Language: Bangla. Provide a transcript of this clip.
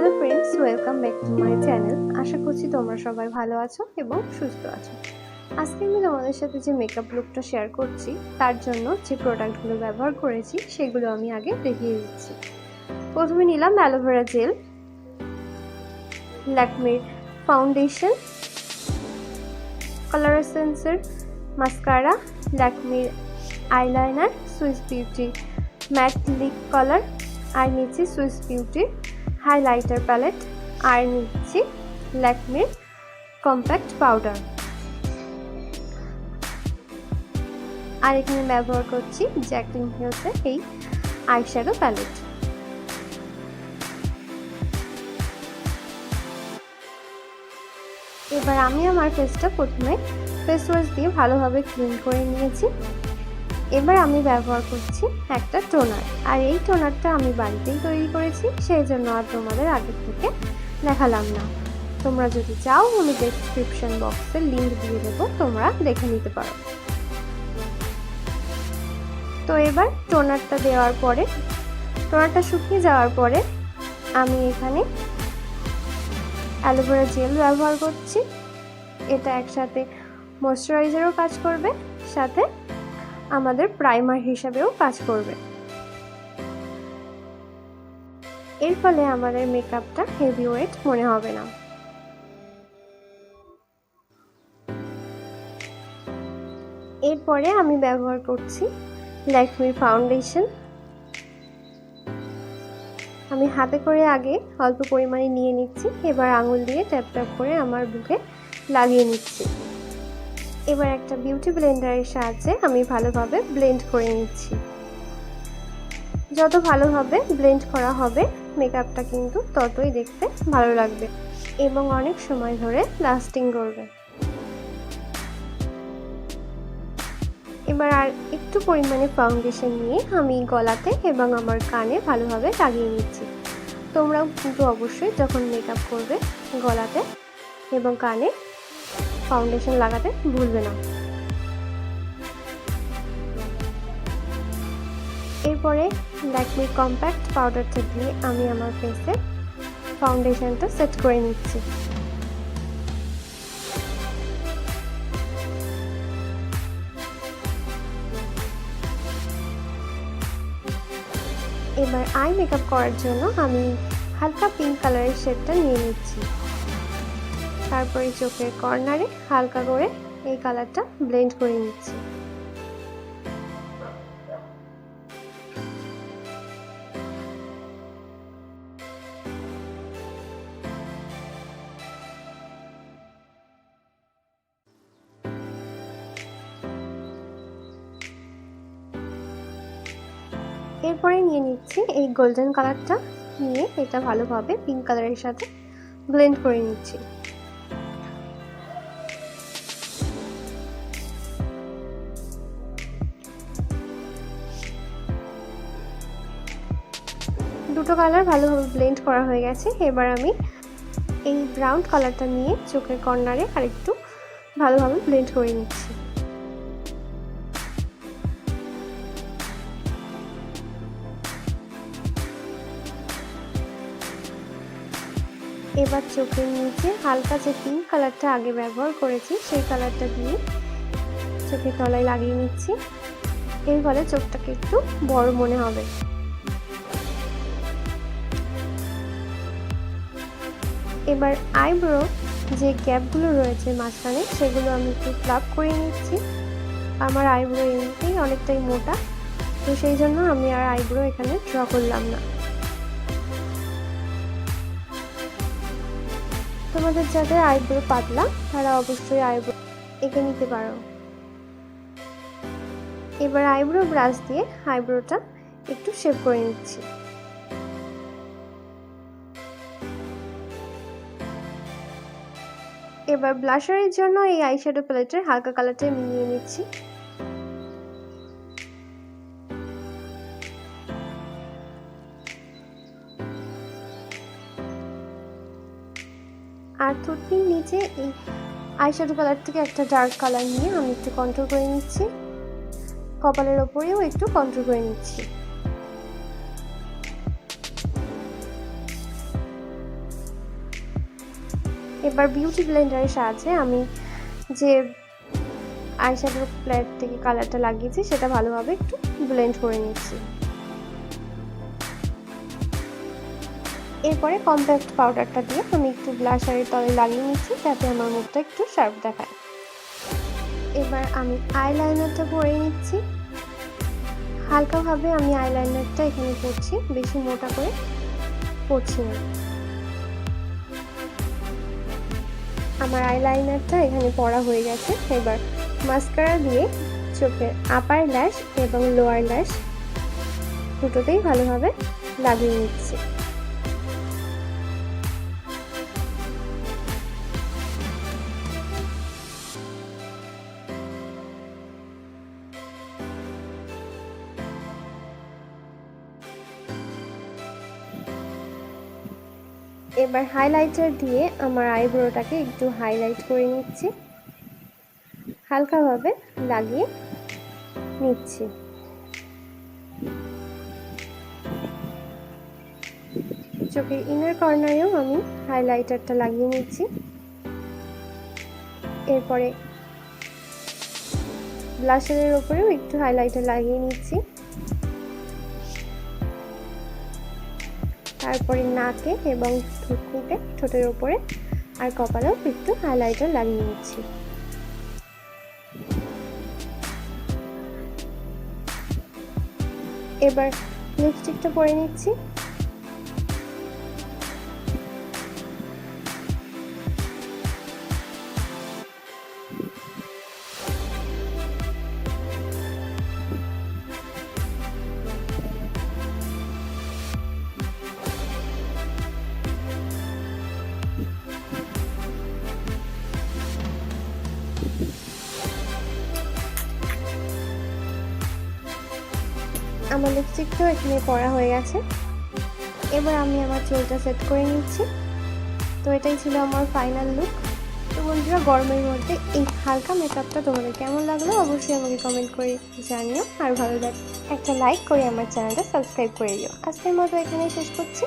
Hello friends, welcome back to my channel. আশা করছি তোমরা সবাই ভালো আছো এবং সুস্থ আছো। আজকে আমি তোমাদের সাথে যে মেকআপ লুকটা শেয়ার করছি তার জন্য যে প্রোডাক্টগুলো ব্যবহার করেছি সেগুলো আমি আগে দেখিয়ে দিচ্ছি। প্রথমে নিলাম অ্যালোভেরা জেল, ল্যাকমের ফাউন্ডেশন, কলোরাসেন্সের মাস্কারা, ল্যাকমের eyeliner, Swiss beauty matte lip colour, আর নিচ্ছি সুইস বিউটির হাইলাইটার প্যালেট, আর নিচ্ছি ল্যাকমের কম্প্যাক্ট পাউডার। আর এখানে ব্যবহার করছি জ্যাকলিন হিলসের এই আইশ্যাডো প্যালেট। এবার আমি আমার ফেসটা প্রথমে ফেস ওয়াশ দিয়ে ভালোভাবে ক্লিন করে নিয়েছি। এবার আমি ব্যবহার করছি একটা টোনার, আর এই টোনারটা আমি বাড়িতেই তৈরি করেছি, সেই জন্য আর তোমাদের আগে থেকে দেখালাম না। তোমরা যদি চাও আমি ডেসক্রিপশন বক্সে লিঙ্ক দিয়ে দেবো, তোমরা দেখে নিতে পারো। তো এবার টোনারটা দেওয়ার পরে, টোনারটা শুকিয়ে যাওয়ার পরে আমি এখানে অ্যালোভেরা জেল ব্যবহার করছি। এটা একসাথে ময়শ্চারাইজারও কাজ করবে, সাথে আমাদের প্রাইমার হিসাবেও কাজ করবে। এর ফলে আমাদের মেকআপটা হেভি ওয়েট মনে হবে না। এরপরে আমি ব্যবহার করছি ল্যাকমির ফাউন্ডেশন। আমি হাতে করে আগে অল্প পরিমাণে নিয়ে নিচ্ছি, এবার আঙুল দিয়ে ট্যাপ ট্যাপ করে আমার বুকে লাগিয়ে নিচ্ছি। এবার একটা বিউটি ব্লেন্ডারের সাহায্যে আমি ভালোভাবে ব্লেন্ড করে নিচ্ছি। যত ভালোভাবে ব্লেন্ড করা হবে মেকআপটা কিন্তু ততই দেখতে ভালো লাগবে এবং অনেক সময় ধরে লাস্টিং করবে। এবার আর একটু পরিমাণে ফাউন্ডেশন নিয়ে আমি গলাতে এবং আমার কানে ভালোভাবে লাগিয়ে নিচ্ছি। তোমরাও কিন্তু অবশ্যই যখন মেকআপ করবে গলাতে এবং কানে ফাউন্ডেশন লাগাতে ভুলবে না। এরপরে ল্যাকমির কম্প্যাক্ট পাউডারটা দিয়ে আমি আমার ফেসে ফাউন্ডেশনটা সেট করে নিচ্ছি। এবার আই মেকআপ করার জন্য আমি হালকা পিঙ্ক কালারের শেডটা নিয়ে নিচ্ছি। তারপরে চোখের কর্নারে হালকা করে এই কালারটা ব্লেন্ড করে নিচ্ছি। এরপরে নিয়ে নিচ্ছি এই গোল্ডেন কালারটা, নিয়ে এটা ভালোভাবে পিঙ্ক কালারের সাথে ব্লেন্ড করে নিচ্ছি। দুটো কালার ভালোভাবে ব্লেন্ড করা হয়ে গেছে। এবার আমি এই ব্রাউন কালারটা নিয়ে চোখের কর্নারে আরেকটু ভালোভাবে ব্লেন্ড করে নিচ্ছি। এবার চোখের নিচে হালকা যে পিঙ্ক কালারটা আগে ব্যবহার করেছি সেই কালারটা দিয়ে চোখের তলায় লাগিয়ে নিচ্ছি। এর ফলে চোখটাকে একটু বড় মনে হবে। এবার আইব্রো যে গ্যাপগুলো রয়েছে মাঝখানে সেগুলো আমি একটু ফ্লাপ করে নিচ্ছি। আমার আইব্রো এমনিতেই অনেকটাই মোটা, তো সেই জন্য আমি আর আইব্রো এখানে ড্র করলাম না। তোমাদের যাদের আইব্রো পাতলা তারা অবশ্যই আইব্রো এঁকে নিতে পারো। এবার আইব্রো ব্রাশ দিয়ে আইব্রোটা একটু শেপ করে নিচ্ছি। এবার ব্লাশারের জন্য এই আইশ্যাডো প্যালেটের হালকা কালারটা নিয়ে নিচ্ছি। আর থুতনির নিচে এই আইশ্যাডো কালার থেকে একটা ডার্ক কালার নিয়ে আমি একটু কন্ট্রোল করে নিচ্ছি। কপালের ওপরেও একটু কন্ট্রোল করে নিচ্ছি। এবার বিউটি ব্লেন্ডারের সাহায্যে আমি যে আইশ্যাডো প্যালেট থেকে কালারটা লাগিয়েছি সেটা ভালোভাবে একটু ব্লেন্ড করে নিচ্ছি। এরপরে কম্প্যাক্ট পাউডারটা দিয়ে আমি একটু ব্লাশারের তলে লাগিয়ে নিচ্ছি যাতে আমার মুখটা একটু শার্প দেখায়। এবার আমি আইলাইনারটা পরে নিচ্ছি। হালকাভাবে আমি আইলাইনারটা এখানে করছি, বেশি মোটা করে করছি না। আমার আইলাইনারটা এখানে পরা হয়ে গেছে। এবার মাস্কারা দিয়ে চোখের আপার ল্যাশ এবং লোয়ার ল্যাশ দুটোতেই ভালোভাবে লাগিয়ে নিচ্ছি। এবার হাইলাইটার দিয়ে আমার আইব্রোটাকে একটু হাইলাইট করে নিচ্ছি, হালকাভাবে লাগিয়ে নিচ্ছি। চোখের ইনার কর্নারেও আমি হাইলাইটারটা লাগিয়ে নিচ্ছি। এরপরে ব্লাশারের ওপরেও একটু হাইলাইটার লাগিয়ে নিচ্ছি। তারপরে নাকে এবং ঠোঁটে, ঠোঁটের ওপরে আর কপালেও একটু হাইলাইটার লাগিয়ে নিচ্ছি। এবার লিপস্টিকটা পরে নিচ্ছি। আমার লিপস্টিকটাও এখানে পরা হয়ে গেছে। এবার আমি আমার চুলটা সেট করে নিচ্ছি। তো এটাই ছিল আমার ফাইনাল লুক। তো বন্ধুরা, গরমের মধ্যে এই হালকা মেকআপটা তোমাদের কেমন লাগলো অবশ্যই আমাকে কমেন্ট করে জানিও। আর ভালো লাগে একটা লাইক করে আমার চ্যানেলটা সাবস্ক্রাইব করে দিও। আজকের মতো এখানে শেষ করছি।